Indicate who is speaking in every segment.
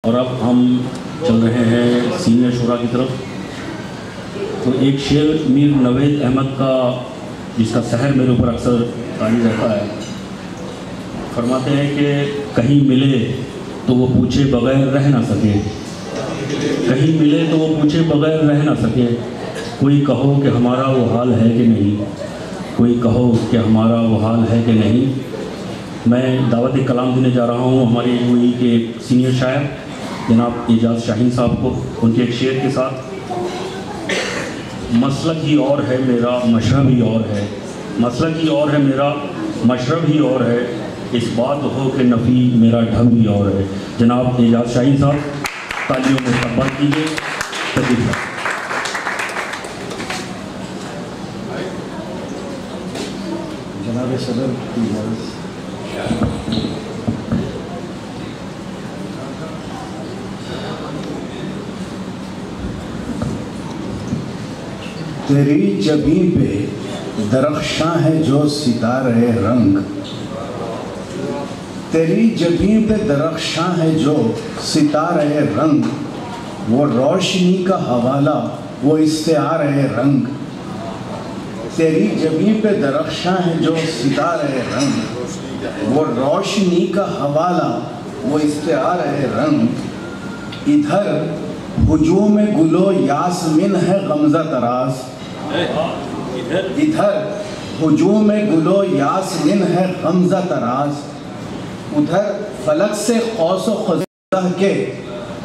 Speaker 1: اور اب ہم چل رہے ہیں سینئر شعراء کی طرف. تو ایک شعر میر نوید احمد کا جس کا سحر میرے اوپر اکثر تاری رہتا ہے. فرماتے ہیں کہ کہیں ملے تو وہ پوچھے بغیر رہ نہ سکے, کہیں ملے تو وہ پوچھے بغیر رہ نہ سکے, کوئی کہو کہ ہمارا وہ حال ہے کہ نہیں, کوئی کہو کہ ہمارا وہ حال ہے کہ نہیں. میں دعوت کلام دینے جا رہا ہوں ہماری ہوئی کے سینئر شاعر جناب اعجاز شاہین صاحب کو, ان کے ایک شعر کے ساتھ. مسلک ہی اور ہے میرا مشرب ہی اور ہے, مسلک ہی اور ہے میرا مشرب ہی اور ہے, اس بات ہو کہ نفی میرا ڈھنگ بھی اور ہے. جناب اعجاز شاہین صاحب تالیوں میں استقبال کیجیے. تشریف رکھیں.
Speaker 2: جناب صدر کی اجازت. تیری جبیں پہ درخشاں ہے جو ستارے رنگ, تیری جبیں پہ درخشاں ہے جو ستارے رنگ, وہ روشنی کا حوالہ وہ استعارے رنگ. تیری جبیں پہ درخشاں ہے جو ستارے رنگ, وہ روشنی کا حوالہ وہ استعارے رنگ. ادھر ہجوم گلو یاسمین ہے غمزہ طراز, ادھر ہجوم گلو یاسمین ہے غمزہ طراز, ادھر فلک سے قوس و قزح کے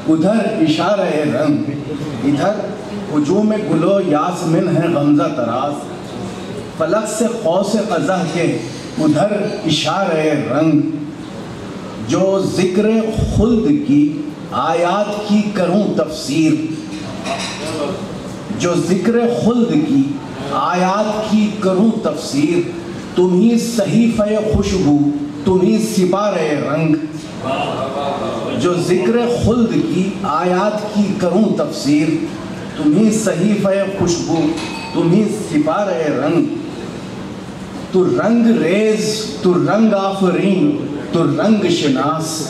Speaker 2: ادھر اشارہ رنگ. ادھر ہجوم گلو یاسمین ہے غمزہ طراز, فلک سے قوس قزح کے ادھر اشارہ رنگ. جو ذکر خلد کی آیات کی کروں تفسیر, جو ذکر خلد کی آیات کی کروں تفسیر, تمہیں صحیفہ خوشبو تمہیں سپارہ رنگ. جو ذکر خلد کی آیات کی کروں تفسیر, تمہیں صحیفہ خوشبو تمہیں سپارہ رنگ. تو رنگ ریز تو رنگ آفرین تو رنگ شناس,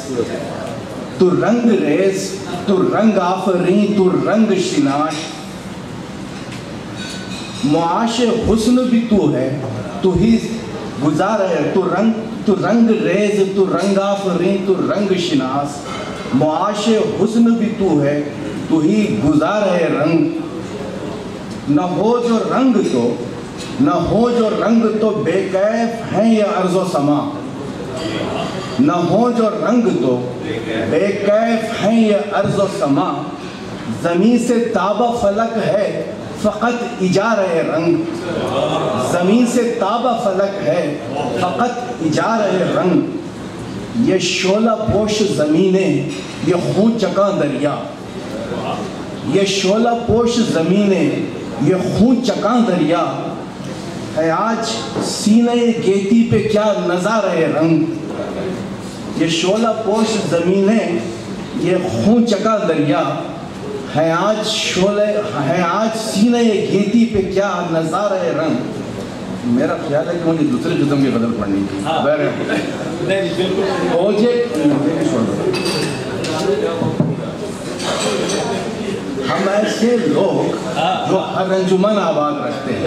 Speaker 2: تو رنگ ریز تو رنگ آفرین تو رنگ شناس. معاش حسن بھی تو ہے تو ہی گزار ہے, تو رنگ ریز تو رنگ آفرین تو رنگ شناس. معاش حسن بھی تو ہے تو ہی گزار ہے رنگ. نہ ہو جو رنگ تو نہ ہو جو رنگ تو بے کیف ہیں یہ ارض و سما, نہ ہو جو رنگ تو بے کیف ہیں یہ ارض و سما. زمین سے تابہ فلک ہے فقط ایجارہ رنگ, زمین سے تابہ فلک ہے فقط ایجارہ رنگ. یہ شعلہ پوش زمینیں یہ خون چکاں دریا, یہ شعلہ پوش زمینیں یہ خون چکاں دریا, ہے آج سینہ گیتی پہ کیا نظارہ رنگ. یہ شعلہ پوش زمینیں یہ خون چکا دریا, ہے آج سینہ گیتی پہ کیا نظارہ رنگ. میرا خیال ہے کہ مجھے دوسرے قسم کی غزل پڑھنی تھی. ہم ایسے لوگ جو ہر انجمن آباد رکھتے ہیں,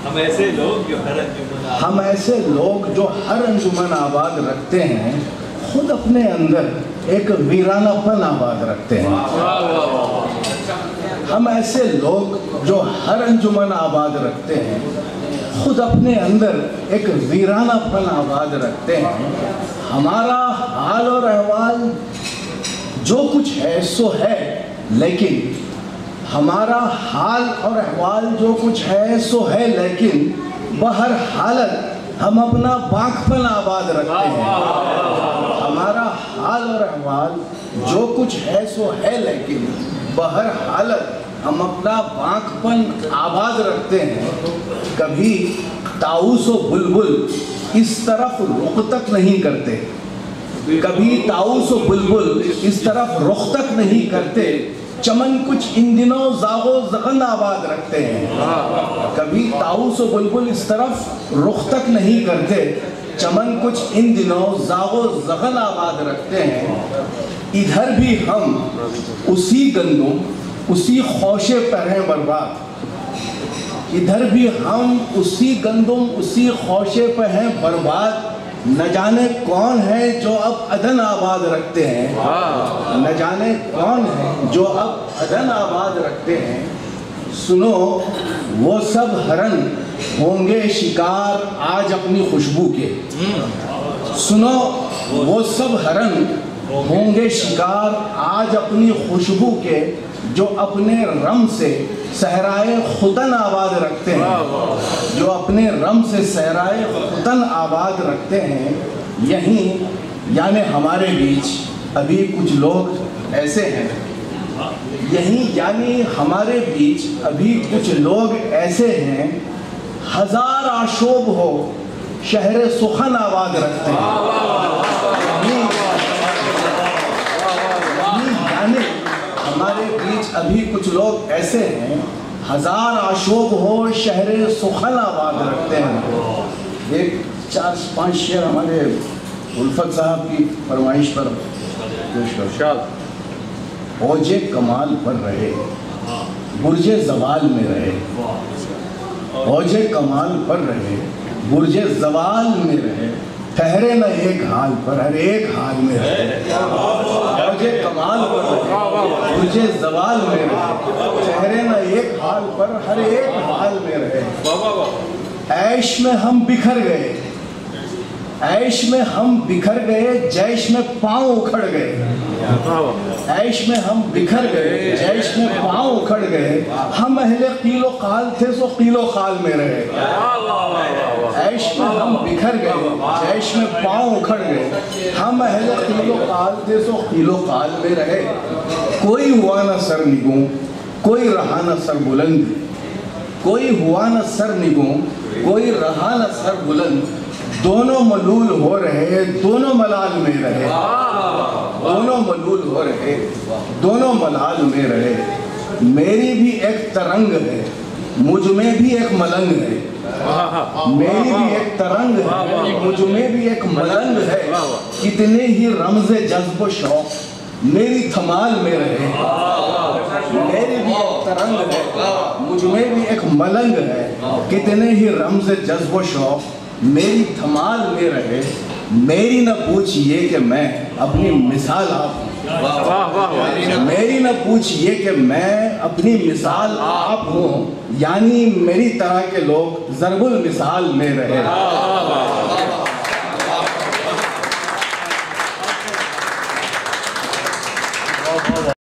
Speaker 2: ہم ایسے لوگ جو ہر انجمن آباد رکھتے ہیں, خود اپنے اندر ایک ویرانہ پن آباد رکھتے ہیں. ہم ایسے لوگ جو ہر انجمن آباد رکھتے ہیں, خود اپنے اندر ایک ویرانہ پن آباد رکھتے ہیں. ہمارا حال اور احوال جو کچھ ہے سو ہے, لیکن ہمارا حال اور احوال جو کچھ ہے سو ہے, لیکن بہر حالت ہم اپنا باک پن آباد رکھتے ہیں. ہمارا حال اور احوال جو کچھ ہے سو ہے, لیکن بہر حالت ہم اپنا باک پن آباد رکھتے ہیں. کبھی طاؤس و بلبل اس طرف رخ تک نہیں کرتے, کبھی طاؤس و بلبل اس طرف رخ تک نہیں کرتے. چمن کچھ ان دنوں زاغ و زغن آباد رکھتے ہیں. کبھی طاؤس و بلبل اس طرف رخ تک نہیں کرتے, چمن کچھ ان دنوں زاغ و زغن آباد رکھتے ہیں. ادھر بھی ہم اسی گندم اسی خوشے پر ہیں برباد، ادھر بھی ہم اسی گندم اسی خوشے پہ ہیں برباد، نہ جانے کون ہے جو اب عدن آباد رکھتے ہیں، نہ جانے کون ہے جو اب عدن آباد رکھتے ہیں۔ سنو وہ سب ہرن ہوں گے شکار آج اپنی خوشبو کے، سنو وہ سب ہرن ہوں گے شکار آج اپنی خوشبو کے، جو اپنے رم سے صحرائے ختن آباد رکھتے ہیں، جو اپنے رم سے صحرائے ختن آباد رکھتے ہیں۔ یہیں یعنی ہمارے بیچ ابھی کچھ لوگ ایسے ہیں، یہیں یعنی ہمارے بیچ ابھی کچھ لوگ ایسے ہیں، ہزار آشوب ہو شہر سخن آباد رکھتے ہیں۔ یعنی ہمارے بیچ ابھی کچھ لوگ ایسے ہیں، ہزار آشوب ہو شہر سخن آباد رکھتے ہیں۔ ایک 4-5 شعر ہمارے الفت صاحب کی فرمائش پر پیش کرو۔ اوج کمال پر رہے برج زوال میں رہے، اوج کمال پر رہے برج زوال میں رہے، ٹھہرے نہ ایک حال پر ہر ایک حال میں رہے، اوج کمال پر رہے برج زوال میں رہے، ٹھہرے نہ ایک حال پر ہر ایک حال میں رہے۔ عیش میں ہم بکھر گئے، عیش میں ہم بکھر گئے، جیش میں پاؤں اکھڑ گئے، عیش میں ہم بکھر گئے، جیش میں پاؤں اکھڑ گئے، ہم اہل قیل و قال تھے سو قیل و قال میں رہے۔ عیش میں ہم بکھر گئے، جیش میں پاؤں اکھڑ گئے، ہم اہل قیل و قال تھے سو قیل و قال میں رہے۔ کوئی ہوا نہ سر نگوں، کوئی رہا نہ سر بلند، کوئی ہوا نہ سر نگوں، کوئی رہا نہ سر بلند، دونوں ملول ہو رہے دونوں ملال میں رہے، دونوں ملول ہو رہے دونوں ملال میں رہے۔ میری بھی ایک ترنگ ہے مجھ میں بھی ایک ملنگ ہے، میری بھی ایک ترنگ ہے مجھ میں بھی ایک ملنگ ہے، کتنے ہی رمز جذب و شوق میری تھمال میں رہے۔ میری بھی ایک ترنگ ہے مجھ میں بھی ایک ملنگ ہے، کتنے ہی رمز جذب و شوق میری تھمال میں رہے۔ میری نہ پوچھئے کہ میں اپنی مثال آپ ہوں، میری نہ پوچھئے کہ میں اپنی مثال آپ ہوں، یعنی میری طرح کے لوگ ضرب المثال میں رہے۔